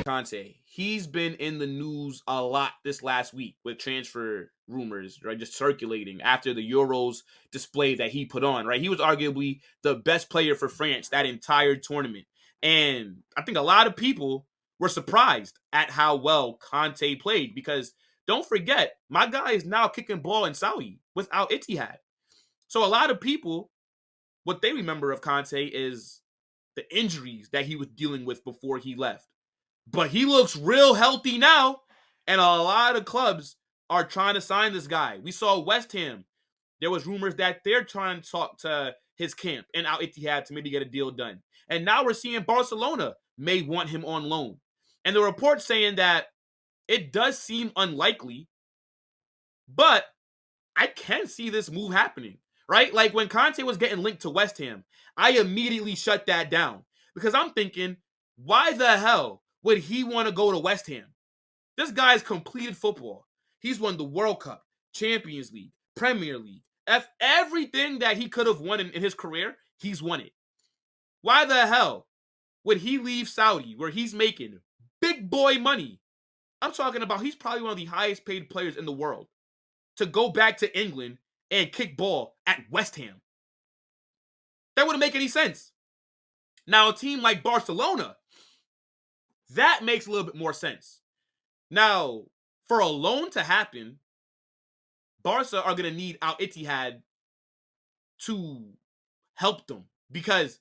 Kante, he's been in the news a lot this last week with transfer rumors, right? Just circulating after the Euros display that he put on, right? He was arguably the best player for France that entire tournament. And I think a lot of people were surprised at how well Kante played because don't forget, my guy is now kicking ball in Saudi without Ittihad. So a lot of people, what they remember of Kante is the injuries that he was dealing with before he left. But he looks real healthy now, and a lot of clubs are trying to sign this guy. We saw West Ham. There was rumors that they're trying to talk to his camp and Al Ittihad to maybe get a deal done. And now we're seeing Barcelona may want him on loan. And the report's saying that it does seem unlikely, but I can see this move happening, right? Like when Kante was getting linked to West Ham, I immediately shut that down because I'm thinking, why the hell would he want to go to West Ham? This guy's completed football. He's won the World Cup, Champions League, Premier League. Everything that he could have won in his career, he's won it. Why the hell would he leave Saudi where he's making big boy money? I'm talking about he's probably one of the highest paid players in the world to go back to England and kick ball at West Ham. That wouldn't make any sense. Now, a team like Barcelona, that makes a little bit more sense. Now, for a loan to happen, Barca are going to need Al Ittihad to help them because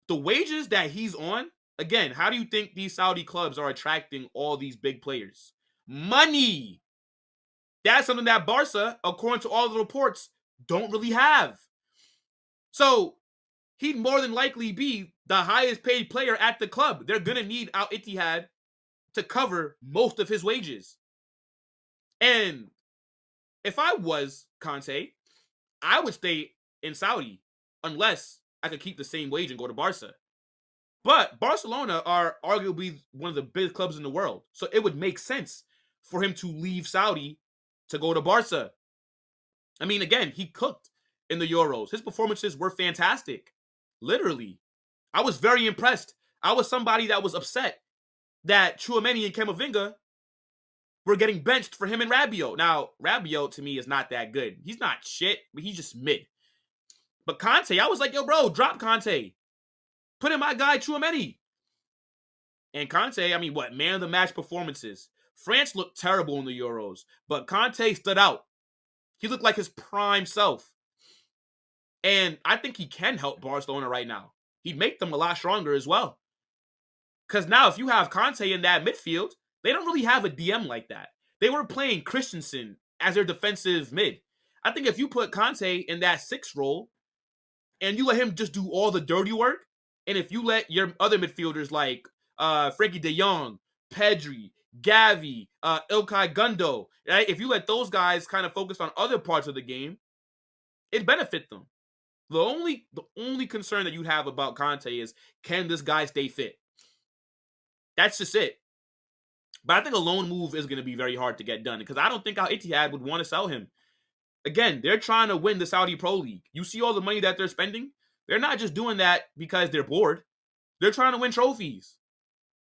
the wages that he's on, again, how do you think these Saudi clubs are attracting all these big players? Money. That's something that Barca, according to all the reports, don't really have. So he'd more than likely be the highest paid player at the club. They're going to need Al Ittihad to cover most of his wages. And if I was Kante, I would stay in Saudi unless I could keep the same wage and go to Barca. But Barcelona are arguably one of the biggest clubs in the world. So it would make sense for him to leave Saudi to go to Barca. I mean, again, he cooked in the Euros. His performances were fantastic. Literally. I was very impressed. I was somebody that was upset that Tchouaméni and Camavinga were getting benched for him and Rabiot. Now, Rabiot to me is not that good. He's not shit, but he's just mid. But Kante, I was like, yo, bro, drop Kante. Put in my guy Tchouaméni. And Kante, I mean, what? Man of the match performances. France looked terrible in the Euros, but Kante stood out. He looked like his prime self. And I think he can help Barcelona right now. He'd make them a lot stronger as well. Because now if you have Kante in that midfield, they don't really have a DM like that. They were playing Christensen as their defensive mid. I think if you put Kante in that 6 role and you let him just do all the dirty work, and if you let your other midfielders like Frenkie de Jong, Pedri, Gavi, Ilkay Gundo, right? If you let those guys kind of focus on other parts of the game, it'd benefit them. The only concern that you have about Kante is, can this guy stay fit? That's just it. But I think a loan move is going to be very hard to get done because I don't think Al Ittihad would want to sell him. Again, they're trying to win the Saudi Pro League. You see all the money that they're spending? They're not just doing that because they're bored. They're trying to win trophies.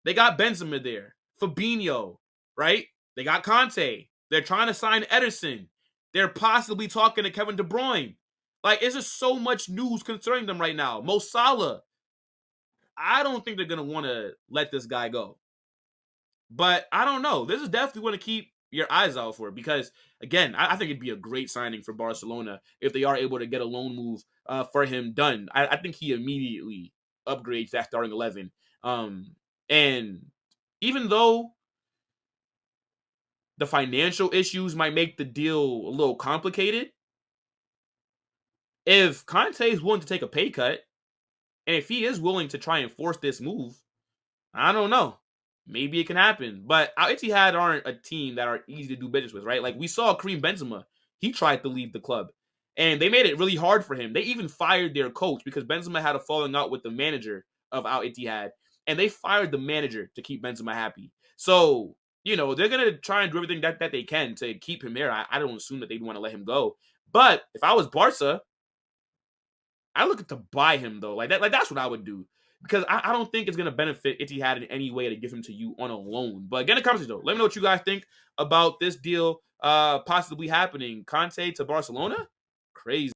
They got Benzema there, Fabinho, right? They got Kante. They're trying to sign Ederson. They're possibly talking to Kevin De Bruyne. Like, it's just so much news concerning them right now. Mo Salah. I don't think they're going to want to let this guy go. But I don't know. This is definitely going to keep your eyes out for it because, again, I think it'd be a great signing for Barcelona if they are able to get a loan move for him done. I think he immediately upgrades that starting 11. And even though the financial issues might make the deal a little complicated, if Conte is willing to take a pay cut, and if he is willing to try and force this move, I don't know. Maybe it can happen. But Al Ittihad aren't a team that are easy to do business with, right? Like we saw Karim Benzema. He tried to leave the club. And they made it really hard for him. They even fired their coach because Benzema had a falling out with the manager of Al Ittihad. And they fired the manager to keep Benzema happy. So, they're going to try and do everything that they can to keep him there. I don't assume that they'd want to let him go. But if I was Barca, I look at to buy him though. Like that's what I would do. Because I don't think it's gonna benefit Ittihad in any way to give him to you on a loan. But again, it comes to though. Let me know what you guys think about this deal possibly happening. Kante to Barcelona? Crazy.